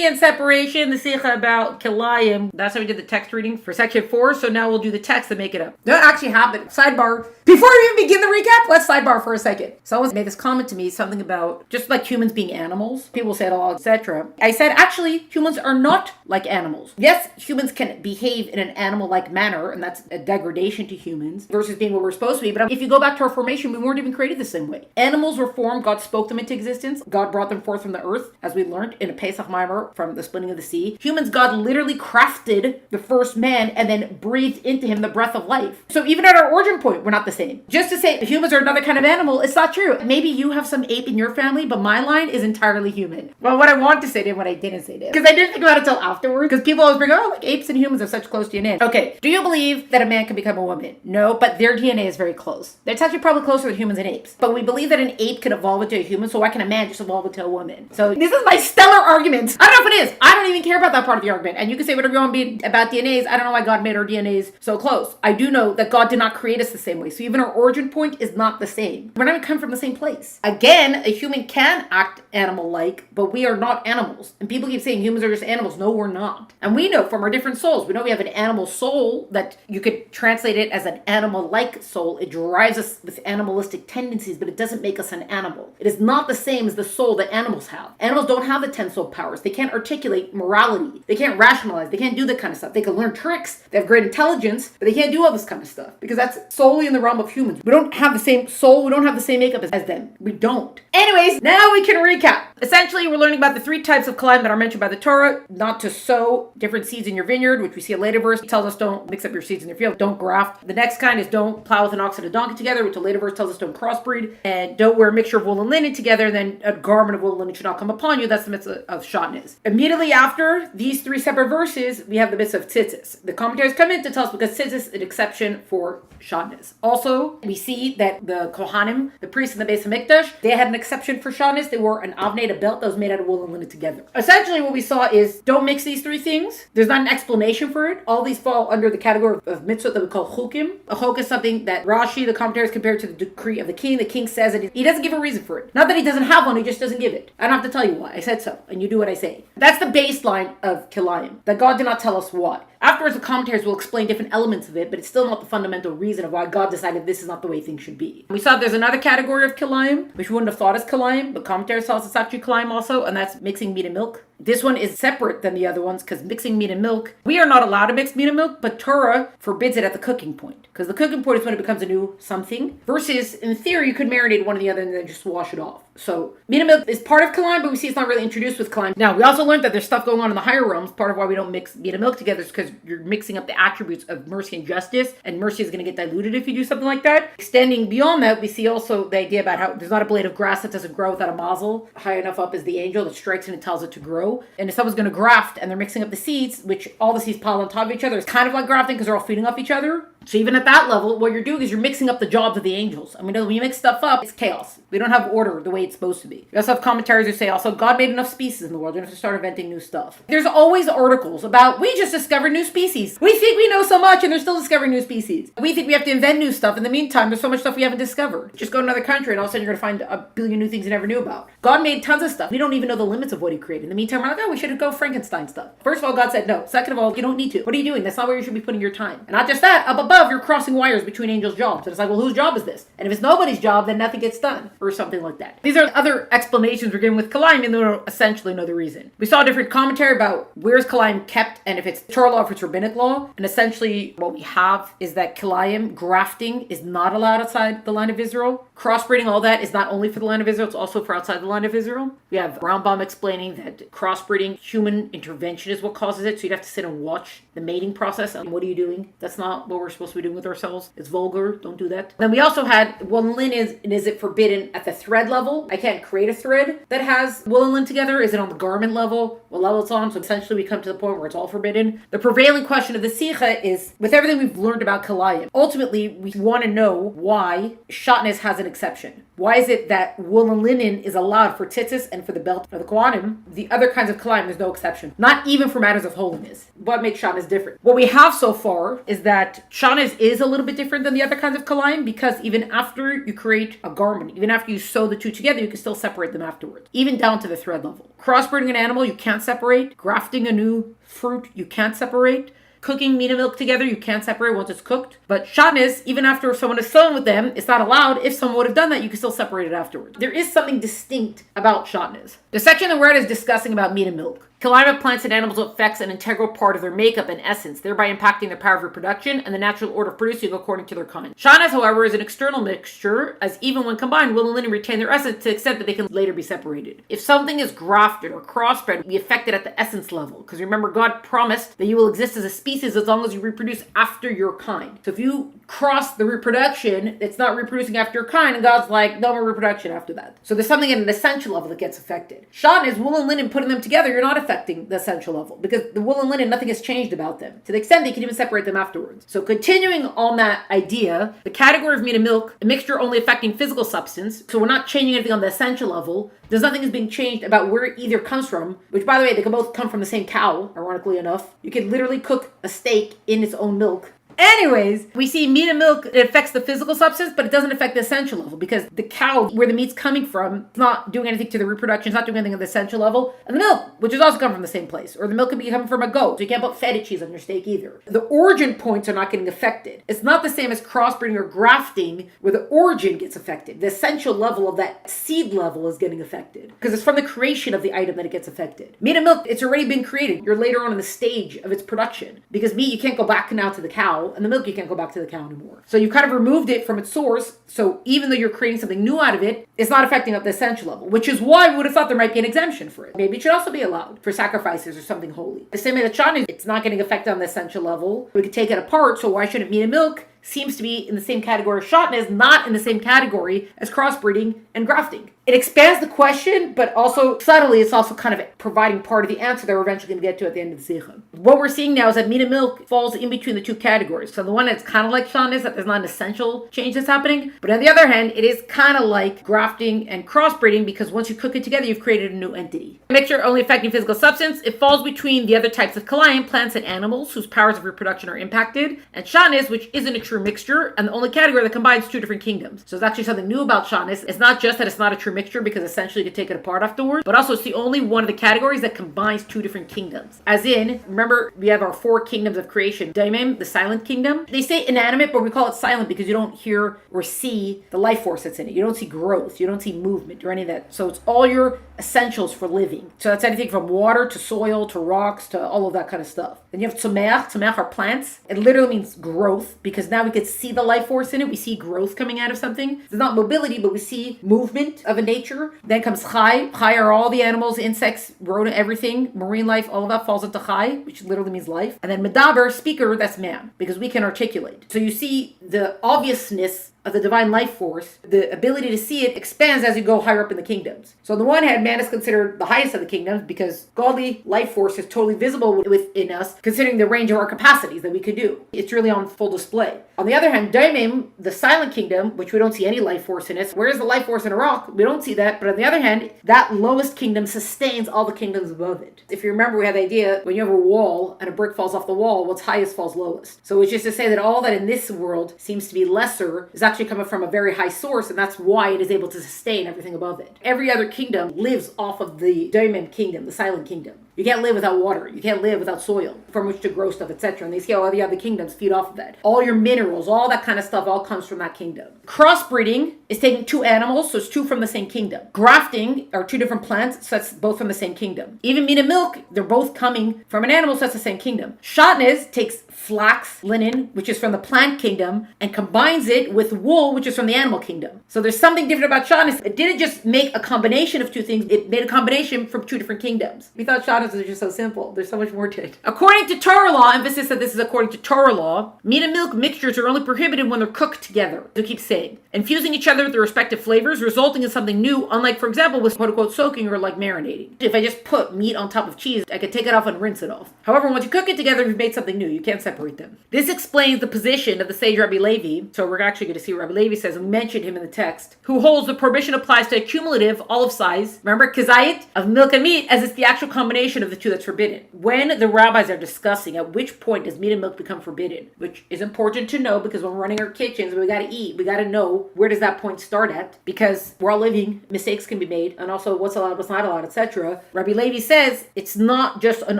Second separation, the Sicha about Kilayim. That's how we did the text reading for section 4. So now we'll do the text and make it up. That actually happened. Sidebar. Before we even begin the recap, let's sidebar for a second. Someone made this comment to me, something about just like humans being animals. People say it all, etc. I said, actually, humans are not like animals. Yes, humans can behave in an animal-like manner, and that's a degradation to humans versus being what we're supposed to be. But if you go back to our formation, we weren't even created the same way. Animals were formed. God spoke them into existence. God brought them forth from the earth, as we learned in a Pesach Maimer from the splitting of the sea. Humans, God literally crafted the first man and then breathed into him the breath of life. So even at our origin point, we're not the same. Just to say humans are another kind of animal, it's not true. Maybe you have some ape in your family, but my line is entirely human. Well, what I want to say to him, what I didn't say to him, because I didn't think about it until afterwards, because people always bring, oh, like apes and humans have such close DNA. Okay, do you believe that a man can become a woman? No, but their DNA is very close. It's actually probably closer than humans and apes. But we believe that an ape could evolve into a human, so why can a man just evolve into a woman? So this is my stellar argument. I don't know if it is. I don't even care about that part of the argument. And you can say whatever you want to be about DNAs. I don't know why God made our DNAs so close. I do know that God did not create us the same way. So even our origin point is not the same. We're not even coming from the same place. Again, a human can act animal-like, but we are not animals. And people keep saying humans are just animals. No, we're not. And we know from our different souls, we know we have an animal soul that you could translate it as an animal-like soul. It drives us with animalistic tendencies, but it doesn't make us an animal. It is not the same as the soul that animals have. Animals don't have the 10 soul powers. They can't articulate morality. They can't rationalize. They can't do that kind of stuff. They can learn tricks. They have great intelligence, but they can't do all this kind of stuff because that's solely in the realm of humans. We don't have the same soul. We don't have the same makeup as them. We don't. Anyways, now we can recap. Essentially, we're learning about the 3 types of climb that are mentioned by the Torah. Not to sow different seeds in your vineyard, which we see a later verse. It tells us don't mix up your seeds in your field. Don't graft. The next kind is don't plow with an ox and a donkey together, which a later verse tells us don't crossbreed. And don't wear a mixture of wool and linen together, and then a garment of wool and linen should not come upon you. That's the mitzvah of shatnez. Immediately after these 3 separate verses, we have the mitzvah of tzitzis. The commentaries come in to tell us because tzitzis is an exception for shatnez. Also, we see that the Kohanim, the priests in the Beis HaMikdash, they had an exception for shatnez. They wore an avnei, a belt that was made out of wool and linen together. Essentially, what we saw is don't mix these 3 things. There's not an explanation for it. All these fall under the category of mitzvah that we call chukim. A chok is something that Rashi, the commentaries, compared to the decree of the king. The king says it. He doesn't give a reason for it. Not that he doesn't have one, he just doesn't give it. I don't have to tell you why. I said so, and you do what I say. That's the baseline of Kilayim, that God did not tell us why. Afterwards, the commentaries will explain different elements of it, but it's still not the fundamental reason of why God decided this is not the way things should be. We saw there's another category of Kilayim, which we wouldn't have thought is Kilayim, but commentaries tell us it's actually Kilayim also, and that's mixing meat and milk. This one is separate than the other ones because mixing meat and milk, we are not allowed to mix meat and milk, but Torah forbids it at the cooking point. Because the cooking point is when it becomes a new something, versus in theory you could marinate one or the other and then just wash it off. So meat and milk is part of Kilayim, but we see it's not really introduced with Kilayim. Now, we also learned that there's stuff going on in the higher realms. Part of why we don't mix meat and milk together is because you're mixing up the attributes of mercy and justice, and mercy is going to get diluted if you do something like that. Extending beyond that, we see also the idea about how there's not a blade of grass that doesn't grow without a mazel. High enough up is the angel that strikes and it tells it to grow. And if someone's going to graft and they're mixing up the seeds, which all the seeds pile on top of each other, it's kind of like grafting because they're all feeding off each other. So even at that level, what you're doing is you're mixing up the jobs of the angels. I mean, when you mix stuff up, it's chaos. We don't have order the way it's supposed to be. We also have commentaries who say also, God made enough species in the world. You don't have to start inventing new stuff. There's always articles about, we just discovered new species. We think we know so much and they're still discovering new species. We think we have to invent new stuff. In the meantime, there's so much stuff we haven't discovered. Just go to another country and all of a sudden you're going to find a billion new things you never knew about. God made tons of stuff. We don't even know the limits of what he created. In the meantime, we're like, oh, we should go Frankenstein stuff. First of all, God said no. Second of all, you don't need to. What are you doing? That's not where you should be putting your time. And not just that, up above, you're crossing wires between angels' jobs. And it's like, well, whose job is this? And if it's nobody's job, then nothing gets done. Or something like that. These are other explanations we're getting with Kilayim, and they don't essentially know the reason. We saw a different commentary about where's Kilayim kept, and if it's Torah law, if it's rabbinic law. And essentially what we have is that Kilayim, grafting, is not allowed outside the land of Israel. Crossbreeding, all that, is not only for the land of Israel, it's also for outside the land of Israel. We have Rambam explaining that crossbreeding, human intervention is what causes it. So you'd have to sit and watch the mating process. And what are you doing? That's not what we're supposed to be doing with ourselves. It's vulgar. Don't do that. Then we also had, well, linen is it forbidden at the thread level? I can't create a thread that has wool and linen together. Is it on the garment level? What level it's on? So essentially we come to the point where it's all forbidden. The prevailing question of the Sicha is, with everything we've learned about Kilayim, ultimately we want to know why shatnez has an exception. Why is it that wool and linen is allowed for tzitzis and for the belt of the Kohanim? The other kinds of Kilayim, there's no exception. Not even for matters of holiness. What makes shatnez different? What we have so far is that shatnez is a little bit different than the other kinds of Kilayim because even after you create a garment, even after you sew the two together, you can still separate them afterwards. Even down to the thread level. Crossbreeding an animal, you can't can't separate. Grafting a new fruit, you can't separate. Cooking meat and milk together, you can't separate once it's cooked. But shatnez, even after someone is sown with them, it's not allowed. If someone would have done that, you can still separate it afterwards. There is something distinct about shatnez. The section that we're at is discussing about meat and milk. Killing of plants and animals affects an integral part of their makeup and essence, thereby impacting their power of reproduction and the natural order of producing according to their kind. Shatnez, however, is an external mixture, as even when combined, wool and linen retain their essence to the extent that they can later be separated. If something is grafted or crossbred, we affect it at the essence level, because remember, God promised that you will exist as a species as long as you reproduce after your kind. So if you cross the reproduction, it's not reproducing after your kind, and God's like, no more reproduction after that. So there's something at an essential level that gets affected. Shatnez, wool and linen, putting them together, you're not affecting the essential level, because the wool and linen, nothing has changed about them, to the extent they can even separate them afterwards. So continuing on that idea, the category of meat and milk, a mixture only affecting physical substance, so we're not changing anything on the essential level. There's nothing is being changed about where it either comes from, which, by the way, they can both come from the same cow, ironically enough. You could literally cook a steak in its own milk. Anyways, we see meat and milk, it affects the physical substance, but it doesn't affect the essential level, because the cow, where the meat's coming from, it's not doing anything to the reproduction, it's not doing anything at the essential level. And the milk, which is also coming from the same place, or the milk could be coming from a goat, so you can't put feta cheese on your steak either. The origin points are not getting affected. It's not the same as crossbreeding or grafting, where the origin gets affected. The essential level of that seed level is getting affected, because it's from the creation of the item that it gets affected. Meat and milk, it's already been created. You're later on in the stage of its production, because meat, you can't go back now to the cow, and the milk, you can't go back to the cow anymore. So you kind of removed it from its source. So even though you're creating something new out of it, it's not affecting at the essential level, which is why we would have thought there might be an exemption for it. Maybe it should also be allowed for sacrifices or something holy. The same way that shatnez, it's not getting affected on the essential level. We could take it apart. So why shouldn't meat and milk seems to be in the same category as shatnez, not in the same category as crossbreeding and grafting? It expands the question, but also subtly, it's also kind of providing part of the answer that we're eventually going to get to at the end of the Sicha. What we're seeing now is that meat and milk falls in between the two categories. So the one that's kind of like shatnez, that there's not an essential change that's happening. But on the other hand, it is kind of like grafting and crossbreeding, because once you cook it together, you've created a new entity. A mixture only affecting physical substance, it falls between the other types of kalayim, plants and animals, whose powers of reproduction are impacted, and shatnez, which isn't a true mixture, and the only category that combines two different kingdoms. So it's actually something new about shatnez. It's not just that it's not a true mixture, because essentially you could take it apart afterwards, but also it's the only one of the categories that combines two different kingdoms. As in, remember, we have our four kingdoms of creation. Daimim, the silent kingdom. They say inanimate, but we call it silent because you don't hear or see the life force that's in it. You don't see growth, you don't see movement or any of that. So it's all your essentials for living. So that's anything from water to soil to rocks to all of that kind of stuff. Then you have tzomeach. Tzomeach are plants. It literally means growth, because now we could see the life force in it. We see growth coming out of something. There's not mobility, but we see movement of a nature. Then comes chai. Chai are all the animals, insects, rodent, everything, marine life, all of that falls into chai, which literally means life. And then medaber, speaker, that's man, because we can articulate. So you see the obviousness of the divine life force, the ability to see it expands as you go higher up in the kingdoms. So on the one hand, man is considered the highest of the kingdoms because godly life force is totally visible within us, considering the range of our capacities that we could do. It's really on full display. On the other hand, daimim, the silent kingdom, which we don't see any life force in it. Where is the life force in a rock? We don't see that. But on the other hand, that lowest kingdom sustains all the kingdoms above it. If you remember, we had the idea, when you have a wall and a brick falls off the wall, what's highest falls lowest. So it's just to say that all that in this world seems to be lesser is actually coming from a very high source, and that's why it is able to sustain everything above it. Every other kingdom lives off of the daimim kingdom, the silent kingdom. You can't live without water. You can't live without soil from which to grow stuff, etc. And they see how all the other kingdoms feed off of that. All your minerals, all that kind of stuff all comes from that kingdom. Crossbreeding is taking two animals, so it's two from the same kingdom. Grafting are two different plants, so that's both from the same kingdom. Even meat and milk, they're both coming from an animal, so that's the same kingdom. Shatnez takes flax, linen, which is from the plant kingdom, and combines it with wool, which is from the animal kingdom. So there's something different about shatnez. It didn't just make a combination of two things, it made a combination from two different kingdoms. We thought shatnez was just so simple. There's so much more to it. According to Torah law, emphasis that this is according to Torah law, meat and milk mixtures are only prohibited when they're cooked together, to keep saying, infusing each other with their respective flavors, resulting in something new, unlike, for example, with quote-unquote soaking or like marinating. If I just put meat on top of cheese, I could take it off and rinse it off. However, once you cook it together, you've made something new. You can't separate them. This explains the position of the sage Rabbi Levi. So we're actually going to see what Rabbi Levi says, and we mentioned him in the text, who holds the prohibition applies to a cumulative olive size, remember, kazayit, of milk and meat, as it's the actual combination of the two that's forbidden. When the rabbis are discussing at which point does meat and milk become forbidden, which is important to know because when we're running our kitchens, we got to eat, we got to know where does that point start at, because we're all living, mistakes can be made, and also what's allowed, what's not allowed, etc. Rabbi Levi says it's not just an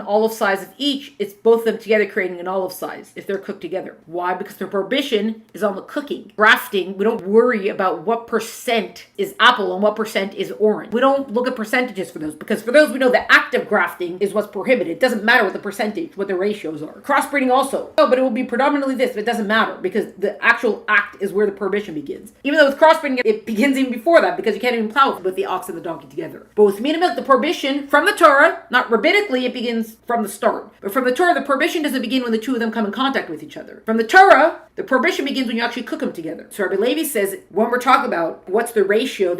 olive size of each, it's both of them together creating an olive size if they're cooked together. Why? Because the prohibition is on the cooking. Grafting, we don't worry about what percent is apple and what percent is orange. We don't look at percentages for those, because for those we know the act of grafting is what's prohibited. It doesn't matter what the percentage, what the ratios are. Crossbreeding also. Oh, but it will be predominantly this, but it doesn't matter because the actual act is where the prohibition begins. Even though with crossbreeding, it begins even before that because you can't even plow with the ox and the donkey together. But with meat and milk, the prohibition from the Torah, not rabbinically, it begins from the start. But from the Torah, the prohibition doesn't begin when the two of them come in contact with each other. From the Torah, the prohibition begins when you actually cook them together. So Rabbi Levi says, when we're talking about what's the ratio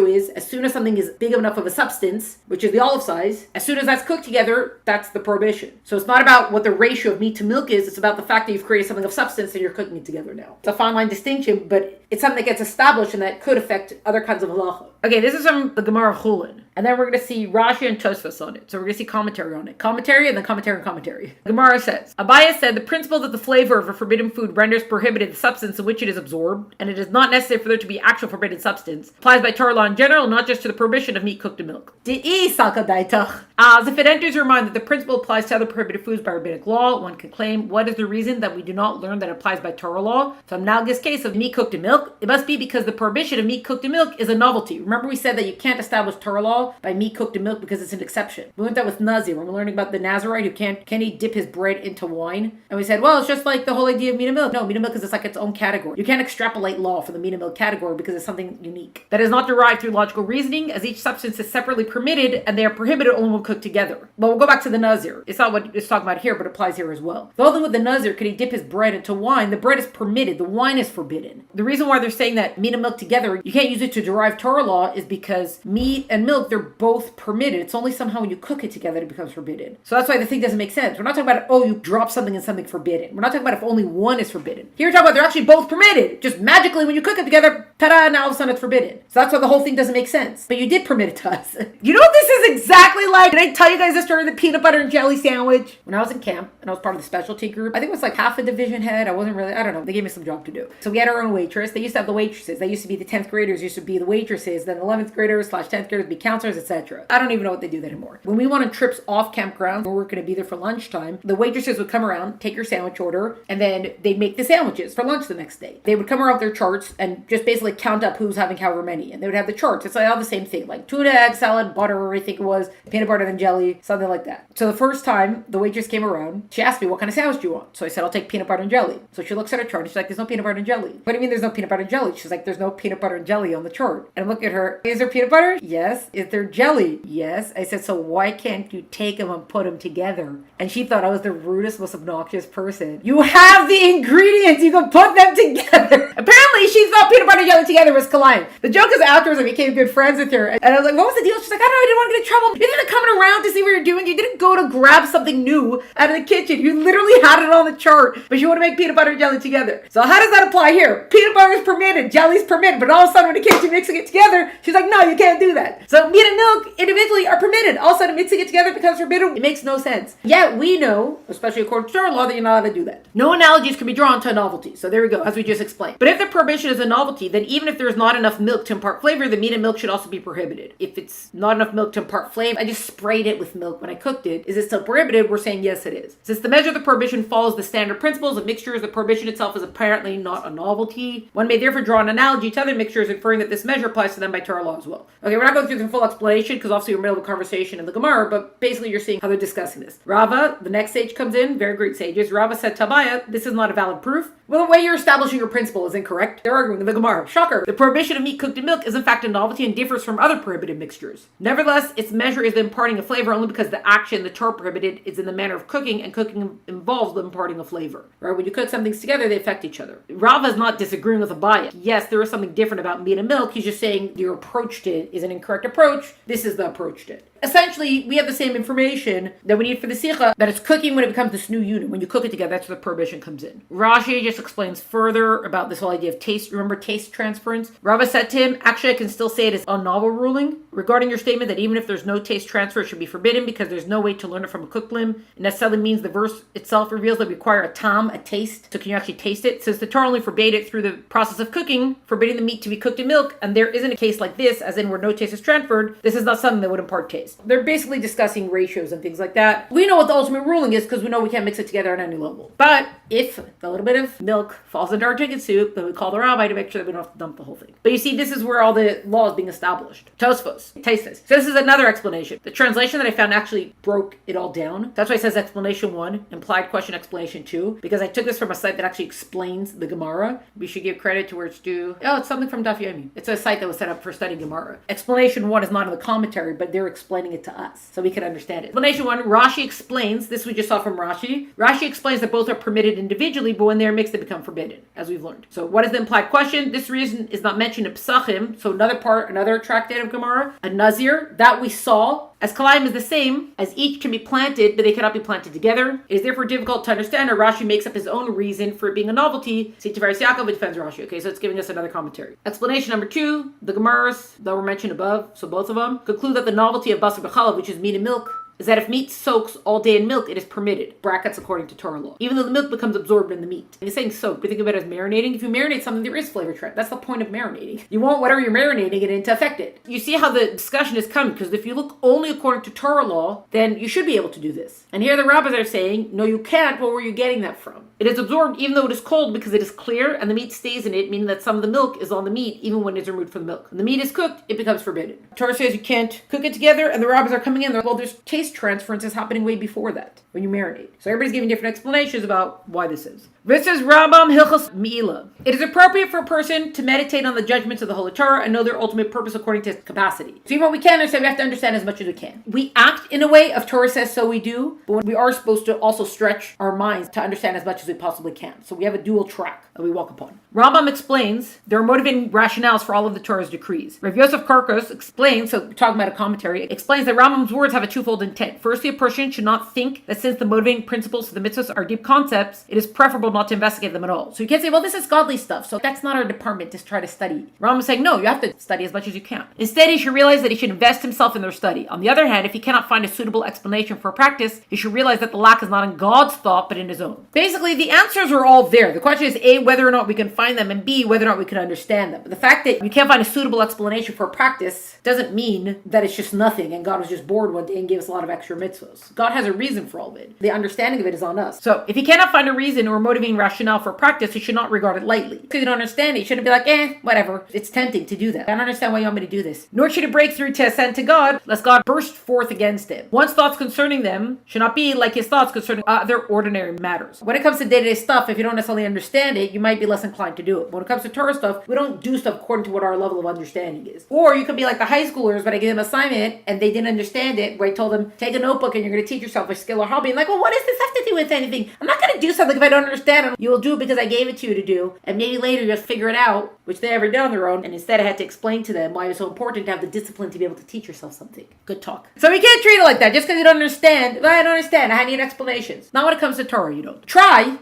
is as soon as something is big enough of a substance, which is the olive size, as soon as that's cooked together, that's the prohibition. So it's not about what the ratio of meat to milk is, it's about the fact that you've created something of substance and you're cooking it together now. It's a fine line distinction, but it's something that gets established and that could affect other kinds of halacha. Okay, this is from the Gemara of Chulin. And then we're going to see Rashi and Tosfos on it. So we're going to see commentary on it. Commentary and then commentary and commentary. Gemara says, Abaya said, the principle that the flavor of a forbidden food renders prohibited the substance in which it is absorbed, and it is not necessary for there to be actual forbidden substance, applies by Torah law in general, not just to the prohibition of meat cooked in milk. As if it enters your mind that the principle applies to other prohibited foods by rabbinic law, one could claim, what is the reason that we do not learn that it applies by Torah law? So analogous case of meat cooked in milk, it must be because the prohibition of meat cooked in milk is a novelty. Remember we said that you can't establish Torah law by meat cooked in milk because it's an exception. We learned that with Nazir when we're learning about the Nazirite who can't he dip his bread into wine? And we said, well, it's just like the whole idea of meat and milk. No, meat and milk is just like its own category. You can't extrapolate law for the meat and milk category because it's something unique. That is not derived through logical reasoning, as each substance is separately permitted and they are prohibited only when cooked together. But we'll go back to the Nazir. It's not what it's talking about here, but it applies here as well. Although with the Nazir, could he dip his bread into wine? The bread is permitted. The wine is forbidden. The reason why they're saying that meat and milk together, you can't use it to derive Torah law, is because meat and milk, they're both permitted. It's only somehow when you cook it together it becomes forbidden. So that's why the thing doesn't make sense. We're not talking about, oh, you drop something in something forbidden. We're not talking about if only one is forbidden. Here we're talking about they're actually both permitted. Just magically when you cook it together, ta-da, now all of a sudden it's forbidden. So that's why the whole thing doesn't make sense. But you did permit it to us. You know what this is exactly like? Did I tell you guys the story of the peanut butter and jelly sandwich? When I was in camp and I was part of the specialty group, I think it was like half a division head. I wasn't really, I don't know. They gave me some job to do. So we had our own waitress. They used to have the waitresses. They used to be the 10th graders, used to be the waitresses. Then the 11th graders / 10th graders be counselors, etc. I don't even know what they do that anymore. When we went on trips off campgrounds where we're going to be there for lunchtime, the waitresses would come around, take your sandwich order, and then they'd make the sandwiches for lunch the next day. They would come around with their charts and just basically count up who's having however many. And they would have the charts. It's like all the same thing, like tuna, egg, salad, butter, I think it was, peanut butter and jelly, something like that. So the first time the waitress came around, she asked me, what kind of sandwich do you want? So I said, I'll take peanut butter and jelly. So she looks at her chart and she's like, there's no peanut butter and jelly. What do you mean there's no peanut butter and jelly? She's like, there's no peanut butter and jelly on the chart. And I'm looking at her, is there peanut butter? Yes. Is there jelly? Yes. I said, so why can't you take them and put them together? And she thought I was the rudest, most obnoxious person. You have the ingredients, you can put them together. Apparently she thought peanut butter and jelly together was colliding. The joke is afterwards I became good friends with her. And I was like, what was the deal? She's like, I don't know, I didn't want to get in trouble. You didn't come around to see what you're doing. You didn't go to grab something new out of the kitchen. You literally had it on the chart, but you want to make peanut butter and jelly together. So how does that apply here? Peanut butter is permitted, jelly's permitted, but all of a sudden when the kitchen mixing it together, she's like, no, you can't do that. So meat and milk individually are permitted. All of a sudden mixing it together becomes forbidden. It makes no sense. Yet we know, especially according to Torah law, that you're not allowed to do that. No analogies can be drawn to a novelty. So there we go, as we just explained. But if the prohibition is a novelty, then even if there's not enough milk to impart flavor, the meat and milk should also be prohibited. If it's not enough milk to impart flavor, I just sprayed it with milk when I cooked it. Is it still prohibited? We're saying yes, it is. Since the measure of the prohibition follows the standard principles of mixtures, the prohibition itself is apparently not a novelty. One may therefore draw an analogy to other mixtures, inferring that this measure applies to them by Torah law as well. Okay, we're not going through the full explanation because obviously we're in the middle of a conversation in the Gemara, but basically you're seeing how they're discussing this. Rava, the next sage comes in, very great sages. Rava said, Tabaya, this is not a valid proof. Well, the way you're establishing your principle is incorrect. They're arguing in the Gemara. Shocker. The prohibition of meat cooked in milk is in fact a novelty and differs from other prohibited mixtures. Nevertheless, its measure is the imparting of flavor only because the action the Torah prohibited is in the manner of cooking, and cooking involves the imparting of flavor. Right? When you cook some things together, they affect each other. Rava is not disagreeing with Abaya. Yes, there is something different about meat and milk. He's just saying you approached it is an incorrect approach. This is the approach to it. essentially, we have the same information that we need for the Sicha, that it's cooking when it becomes this new unit. When you cook it together, that's where the prohibition comes in. Rashi just explains further about this whole idea of taste. Remember taste transference? Rava said to him, actually, I can still say it is a novel ruling regarding your statement that even if there's no taste transfer, it should be forbidden because there's no way to learn it from a cook limb. It necessarily means the verse itself reveals that we require a tam, a taste. So can you actually taste it? Since the Torah only forbade it through the process of cooking, forbidding the meat to be cooked in milk, and there isn't a case like this, as in where no taste is transferred, this is not something that would impart taste. They're basically discussing ratios and things like that. We know what the ultimate ruling is because we know we can't mix it together on any level. But if a little bit of milk falls into our chicken soup, then we call the rabbi to make sure that we don't have to dump the whole thing. But you see, this is where all the law is being established. Tosfos, taste this. So this is another explanation. The translation that I found actually broke it all down. That's why it says explanation 1, implied question explanation 2, because I took this from a site that actually explains the Gemara. We should give credit to where it's due. Oh, it's something from Daf Yomi. It's a site that was set up for studying Gemara. Explanation 1 is not in the commentary, but they're explaining it to us so we can understand it. Explanation 1, Rashi explains, this we just saw from Rashi. Rashi explains that both are permitted individually, but when they're mixed, they become forbidden, as we've learned. So what is the implied question? This reason is not mentioned in Psachim, so another tractate of Gemara, a Nazir, that we saw, as Kalayim is the same, as each can be planted, but they cannot be planted together. It is therefore difficult to understand, or Rashi makes up his own reason for it being a novelty. Sicha Yaakov defends Rashi. Okay, so it's giving us another commentary. Explanation number 2, the Gemaras that were mentioned above, so both of them, conclude that the novelty of basar b'chalav, which is meat and milk, is that if meat soaks all day in milk, it is permitted. Brackets according to Torah law. Even though the milk becomes absorbed in the meat. And he's saying soak, but think about it as marinating. If you marinate something, there is flavor trap. That's the point of marinating. You want whatever you're marinating it in to affect it. You see how the discussion is coming, because if you look only according to Torah law, then you should be able to do this. And here the rabbis are saying, no, you can't. Well, where are you getting that from? It is absorbed even though it is cold because it is clear and the meat stays in it, meaning that some of the milk is on the meat even when it's removed from the milk. When the meat is cooked, it becomes forbidden. Torah says you can't cook it together, and the rabbis are coming in. Well, there's taste transference is happening way before that when you marinate. So everybody's giving different explanations about why this is. This is Rambam Hilchos Meila. It is appropriate for a person to meditate on the judgments of the Holy Torah and know their ultimate purpose according to his capacity. So even what we can understand, we have to understand as much as we can. We act in a way of Torah says so we do, but we are supposed to also stretch our minds to understand as much as we possibly can. So we have a dual track that we walk upon. Rambam explains there are motivating rationales for all of the Torah's decrees. Rav Yosef Karkos explains, so we're talking about a commentary, explains that Rambam's words have a twofold intent. Firstly, a person should not think that since the motivating principles to the mitzvahs are deep concepts, it is preferable not to investigate them at all. So you can't say, well, this is godly stuff, so that's not our department to try to study. Rambam is saying, no, you have to study as much as you can. Instead, he should realize that he should invest himself in their study. On the other hand, if he cannot find a suitable explanation for a practice, he should realize that the lack is not in God's thought, but in his own. Basically, the answers are all there. The question is, A, whether or not we can find them, and B, whether or not we can understand them. But the fact that you can't find a suitable explanation for a practice doesn't mean that it's just nothing and God was just bored one day and gave us a lot of extra mitzvahs. God has a reason for all of it. The understanding of it is on us. So if he cannot find a reason or motivating rationale for a practice, he should not regard it lightly. Because you don't understand it, you shouldn't be like, whatever. It's tempting to do that. I don't understand why you want me to do this. Nor should it break through to ascend to God, lest God burst forth against him. One's thoughts concerning them should not be like his thoughts concerning other ordinary matters. When it comes to day-to-day stuff, if you don't necessarily understand it, you might be less inclined to do it. When it comes to Torah stuff, we don't do stuff according to what our level of understanding is. Or you could be like the high schoolers, but I gave them an assignment and they didn't understand it, where I told them, take a notebook and you're going to teach yourself a skill or hobby. And like, well, what does this have to do with anything? I'm not going to do something if I don't understand it. You will do it because I gave it to you to do. And maybe later you'll figure it out, which they never did on their own. And instead I had to explain to them why it's so important to have the discipline to be able to teach yourself something. Good talk. So we can't treat it like that. Just because you don't understand, well, I don't understand. I need explanations. Not when it comes to Torah, you don't.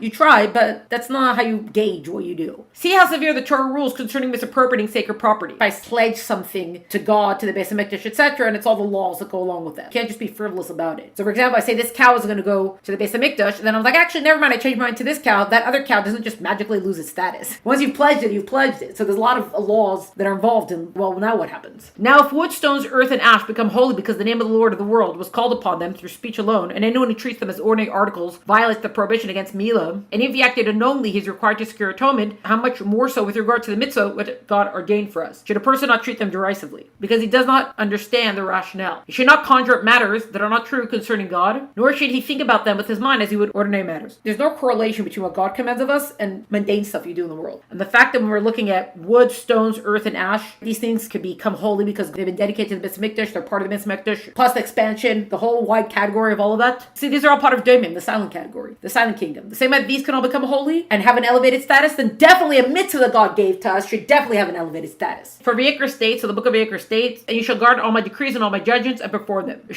You try, but that's not how you gauge what you do. See how severe the Torah rules concerning misappropriating sacred property. If I pledge something to God, to the Beis HaMikdash, etc., and it's all the laws that go along with that. You can't just be frivolous about it. So for example, I say this cow is going to go to the Beis HaMikdash, and then I'm like, actually, never mind, I changed my mind to this cow. That other cow doesn't just magically lose its status. Once you've pledged it, you've pledged it. So there's a lot of laws that are involved in, well, now what happens? Now, if wood, stones, earth, and ash become holy because the name of the Lord of the world was called upon them through speech alone, and anyone who treats them as ordinary articles violates the prohibition against Milah, and if he acted unknowingly, he's required to secure atonement, how much more so with regard to the mitzvah what God ordained for us? Should a person not treat them derisively? Because he does not understand the rationale. He should not conjure up matters that are not true concerning God, nor should he think about them with his mind as he would ordinary matters. There's no correlation between what God commands of us and mundane stuff you do in the world. And the fact that when we're looking at wood, stones, earth, and ash, these things could become holy because they've been dedicated to the Beis Mikdash, they're part of the Beis Mikdash, plus the expansion, the whole wide category of all of that. See, these are all part of Daimim, the silent category, the silent kingdom. The same way these can all become holy and have an elevated status, then definitely a mitzvah that God gave to us should definitely have an elevated status. For Vayikra states, so the book of Vayikra states, and you shall guard all my decrees and all my judgments and perform them. We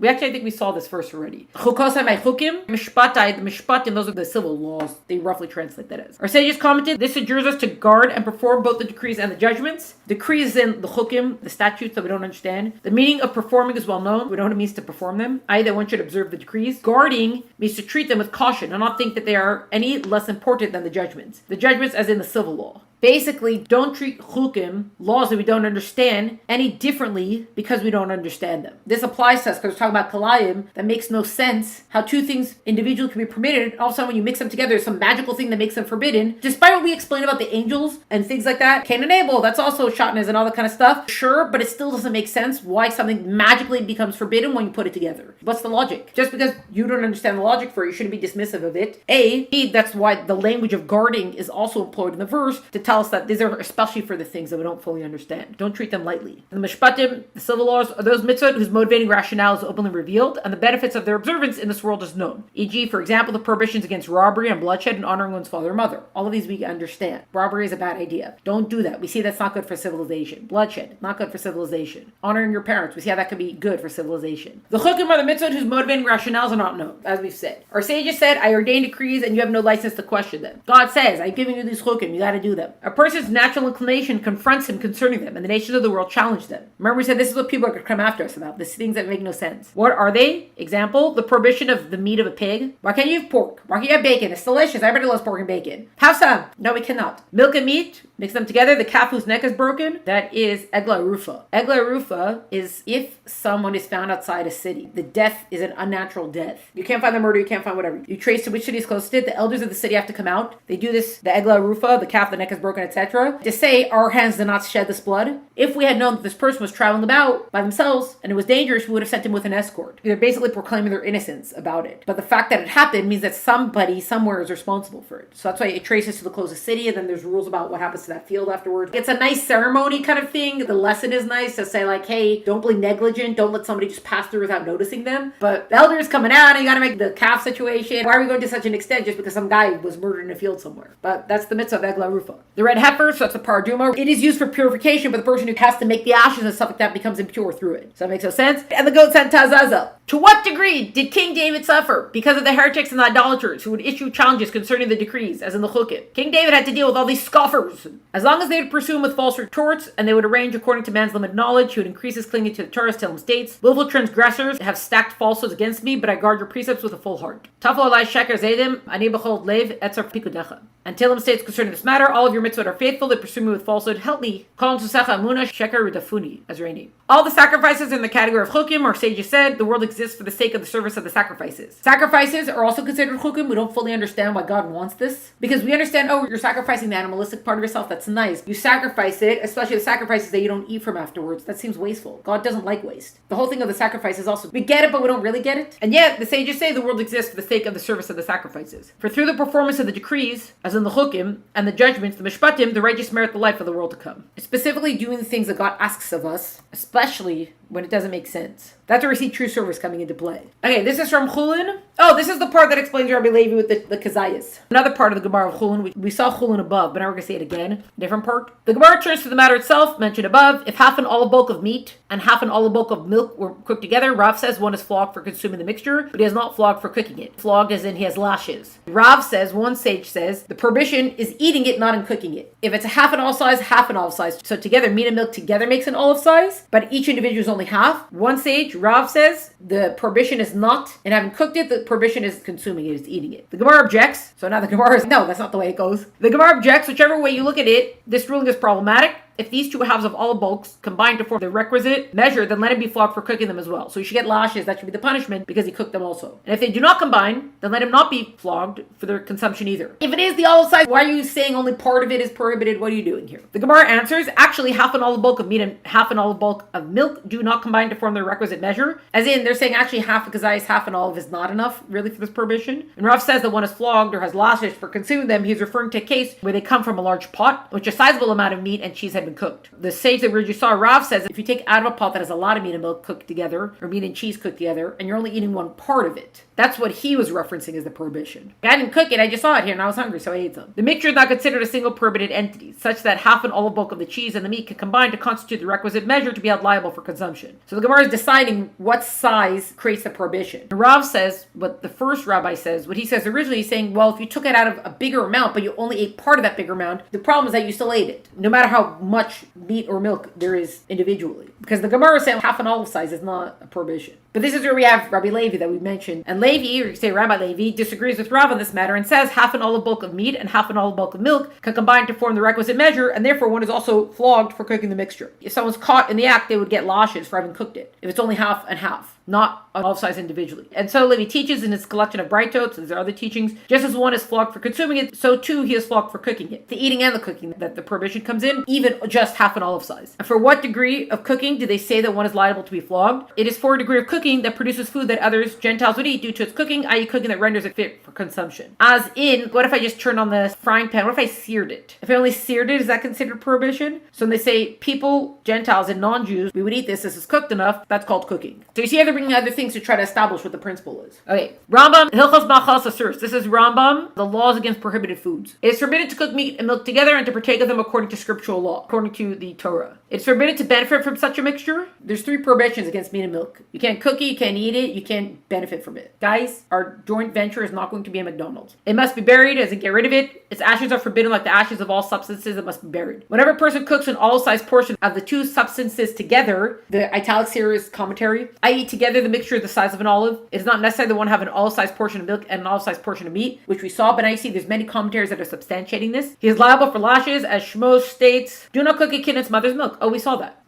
actually, I think we saw this verse already. Chukosai my chukim, mishpatai, the mishpatim, those are the civil laws. They roughly translate that as. Our sages commented, this adjures us to guard and perform both the decrees and the judgments. Decrees in the chukim, the statutes that we don't understand. The meaning of performing is well known. We know what it means to perform them. Either one should observe the decrees. Guarding means to treat them with caution and not think that they are any less important than the judgments. The judgments as in the civil law. Basically, don't treat chukim, laws that we don't understand, any differently because we don't understand them. This applies to us because we're talking about kalayim that makes no sense. How two things individually can be permitted, and all of a sudden when you mix them together, there's some magical thing that makes them forbidden. Despite what we explained about the angels and things like that, Cain and Abel, that's also shatnez and all that kind of stuff. Sure, but it still doesn't make sense why something magically becomes forbidden when you put it together. What's the logic? Just because you don't understand the logic for it, you shouldn't be dismissive of it. B, that's why the language of guarding is also employed in the verse to tell us that these are especially for the things that we don't fully understand. Don't treat them lightly. And the mishpatim, the civil laws, are those mitzvot whose motivating rationale is openly revealed and the benefits of their observance in this world is known. E.g., for example, the prohibitions against robbery and bloodshed and honoring one's father and mother. All of these we understand. Robbery is a bad idea. Don't do that. We see that's not good for civilization. Bloodshed, not good for civilization. Honoring your parents, we see how that could be good for civilization. The chukim are the mitzvot whose motivating rationales are not known, as we've said. Our sages said, I ordain decrees and you have no license to question them. God says, I'm giving you these chukim, you gotta do them. A person's natural inclination confronts him concerning them, and the nations of the world challenge them. Remember, we said this is what people are going to come after us about, these things that make no sense. What are they? Example, the prohibition of the meat of a pig. Why can't you have pork? Why can't you have bacon? It's delicious. Everybody loves pork and bacon. Have some. No, we cannot. Milk and meat, mix them together. The calf whose neck is broken, that is egla rufa. Egla rufa is if someone is found outside a city. The death is an unnatural death. You can't find the murder, you can't find whatever. You trace to which city is closest to it. The elders of the city have to come out. They do this, the egla rufa, the calf, the neck is broken, etc. To say our hands did not shed this blood. If we had known that this person was traveling about by themselves and it was dangerous, we would have sent him with an escort. They're basically proclaiming their innocence about it. But the fact that it happened means that somebody somewhere is responsible for it. So that's why it traces to the closest city, and then there's rules about what happens to that field afterwards. It's a nice ceremony kind of thing. The lesson is nice to say like, hey, don't be negligent. Don't let somebody just pass through without noticing them. But the elder is coming out and you got to make the calf situation. Why are we going to such an extent just because some guy was murdered in a field somewhere? But that's the mitzvah of egla rufa. The red heifer, so that's a paraduma. It is used for purification, but the person who has to make the ashes and stuff like that becomes impure through it. So that makes no sense. And the goat sent Tazazel. To what degree did King David suffer? Because of the heretics and the idolaters who would issue challenges concerning the decrees, as in the chukim. King David had to deal with all these scoffers. As long as they would pursue him with false retorts, and they would arrange according to man's limited knowledge, he would increase his clinging to the Torah till him states, willful transgressors have stacked falsehoods against me, but I guard your precepts with a full heart. Taflo alai sheker zedim, ani b'chol lev etzer pikudecha. And Tillim states concerning this matter, all of your mitzvot are faithful, they pursue me with falsehood, help me. Kol susecha amuna sheker udafuni, as Rainy. All the sacrifices in the category of chukim, or sages said, the world exists for the sake of the service of the sacrifices. Sacrifices are also considered chukim. We don't fully understand why God wants this. Because we understand, oh, you're sacrificing the animalistic part of yourself, that's nice. You sacrifice it, especially the sacrifices that you don't eat from afterwards. That seems wasteful. God doesn't like waste. The whole thing of the sacrifice is also, we get it, but we don't really get it. And yet, the sages say the world exists for the sake of the service of the sacrifices. For through the performance of the decrees, as in the chukim, and the judgments, the mishpatim, the righteous merit the life of the world to come. It's specifically doing the things that God asks of us, especially when it doesn't make sense. That's where we see true service coming into play. Okay, this is from Chulin. Oh, this is the part that explains Rabbi Levi with the Kazayas. Another part of the Gemara of Chulin. We saw Chulin above, but now we're going to say it again. Different part. The Gemara turns to the matter itself, mentioned above. If half an olive bulk of meat and half an olive bulk of milk were cooked together, Rav says one is flogged for consuming the mixture, but he is not flogged for cooking it. Flogged as in he has lashes. Rav says, one sage says, the prohibition is eating it, not in cooking it. If it's a half an olive size, half an olive size. So together, meat and milk together makes an olive size, but each individual is only half. One sage, Rav says, The prohibition is not in having cooked it. The prohibition is consuming it, is eating it. The Gemara objects. So now the Gemara is, no, that's not the way it goes. The Gemara objects, whichever way you look at it, this ruling is problematic. If these two halves of olive bulbs combine to form the requisite measure, then let him be flogged for cooking them as well. So he should get lashes. That should be the punishment because he cooked them also. And if they do not combine, then let him not be flogged for their consumption either. If it is the olive size, why are you saying only part of it is prohibited? What are you doing here? The Gemara answers, actually half an olive bulk of meat and half an olive bulk of milk do not combine to form the requisite measure. As in, they're saying actually half a kazais, half an olive is not enough really for this prohibition. And Rav says that one is flogged or has lashes for consuming them. He's referring to a case where they come from a large pot, which a sizable amount of meat and cheese had been cooked. The sage that we just saw, Rav says, if you take out of a pot that has a lot of meat and milk cooked together, or meat and cheese cooked together, and you're only eating one part of it, that's what he was referencing as the prohibition. I didn't cook it, I just saw it here and I was hungry, so I ate some. The mixture is not considered a single prohibited entity, such that half an olive bulk of the cheese and the meat can combine to constitute the requisite measure to be held liable for consumption. So the Gemara is deciding what size creates the prohibition. And Rav says, what the first rabbi says, what he says originally, he's saying, well, if you took it out of a bigger amount, but you only ate part of that bigger amount, the problem is that you still ate it, no matter how much meat or milk there is individually. Because the Gemara said half an olive size is not a prohibition. But this is where we have Rabbi Levi that we mentioned. And Levi, or you say Rabbi Levi, disagrees with Rav on this matter and says half an olive bulk of meat and half an olive bulk of milk can combine to form the requisite measure, and therefore one is also flogged for cooking the mixture. If someone's caught in the act, they would get lashes for having cooked it. If it's only half and half, not an olive size individually. And so Levi teaches in his collection of Brightot, and there are other teachings, just as one is flogged for consuming it, so too he is flogged for cooking it. The eating and the cooking, that the prohibition comes in, even just half an olive size. And for what degree of cooking do they say that one is liable to be flogged? It is for a degree of cooking that produces food that others, Gentiles, would eat due to its cooking, i.e. cooking that renders it fit for consumption. As in, what if I just turned on the frying pan? What if I seared it? If I only seared it, is that considered prohibition? So when they say people, Gentiles, and non-Jews, we would eat this is cooked enough, that's called cooking. So you see how they're bringing other things to try to establish what the principle is. Okay, Rambam, Hilchos Machas Asuros. This is Rambam, the laws against prohibited foods. It is forbidden to cook meat and milk together and to partake of them according to scriptural law, according to the Torah. It's forbidden to benefit from such a mixture. There's 3 prohibitions against meat and milk. You can't cook it, you can't eat it, you can't benefit from it. Guys, our joint venture is not going to be a McDonald's. It must be buried, as in get rid of it. Its ashes are forbidden like the ashes of all substances that must be buried. Whenever a person cooks an all-size portion of the 2 substances together, the italics here is commentary, i.e. together the mixture is the size of an olive. It is not necessary that one have an all-size portion of milk and an all-size portion of meat, which we saw, but now you see there's many commentaries that are substantiating this. He is liable for lashes, as Shmos states, do not cook a kid in its mother's milk. Oh, we saw that.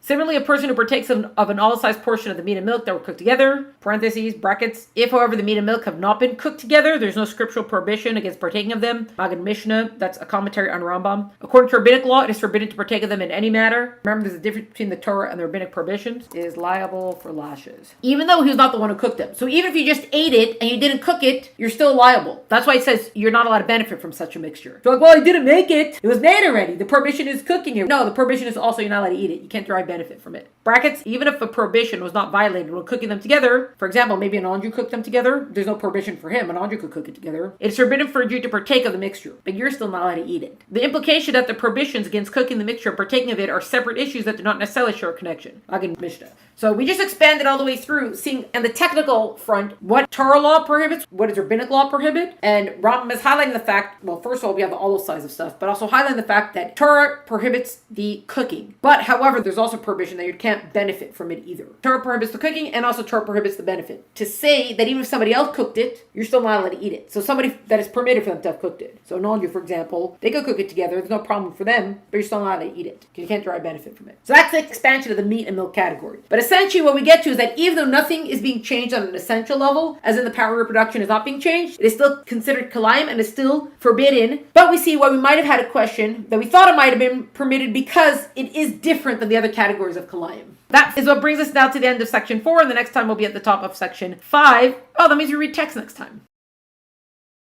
Similarly, a person who partakes of an all-size portion of the meat and milk that were cooked together, parentheses, brackets, if however the meat and milk have not been cooked together, there's no scriptural prohibition against partaking of them. Maggid Mishnah, that's a commentary on Rambam. According to rabbinic law, it is forbidden to partake of them in any matter. Remember, there's a difference between the Torah and the rabbinic prohibitions. It is liable for lashes, even though he was not the one who cooked them. So even if you just ate it and you didn't cook it, you're still liable. That's why it says you're not allowed to benefit from such a mixture. So like, well, I didn't make it. It was made already. The prohibition is cooking it. No, the prohibition is also you're not allowed to eat it. You can't derive benefit from it. Brackets, even if a prohibition was not violated when cooking them together, for example, maybe a non-Jew cooked them together, there's no prohibition for him. A non-Jew could cook it together. It's forbidden for a Jew to partake of the mixture, but you're still not allowed to eat it. The implication that the prohibitions against cooking the mixture and partaking of it are separate issues that do not necessarily share a connection. Again, Mishnah. So we just expanded all the way through, seeing on the technical front what Torah law prohibits, what does rabbinic law prohibit, and Rambam is highlighting the fact, well, first of all, we have the olive size of stuff, but also highlighting the fact that Torah prohibits the cooking. But however, there's also prohibition that you can't benefit from it either. Torah prohibits the cooking, and also Torah prohibits the benefit. To say that even if somebody else cooked it, you're still not allowed to eat it. So somebody that is permitted for them to have cooked it. So non-Jew, for example, they could cook it together, there's no problem for them, but you're still not allowed to eat it, because you can't derive benefit from it. So that's the expansion of the meat and milk category. But essentially what we get to is that even though nothing is being changed on an essential level, as in the power of reproduction is not being changed, it is still considered kalayim and is still forbidden. But we see why we might have had a question that we thought it might have been permitted because it is different than the other categories of kalayim. That is what brings us now to the end of section 4, and the next time we'll be at the top of section 5. Oh, that means we read text next time.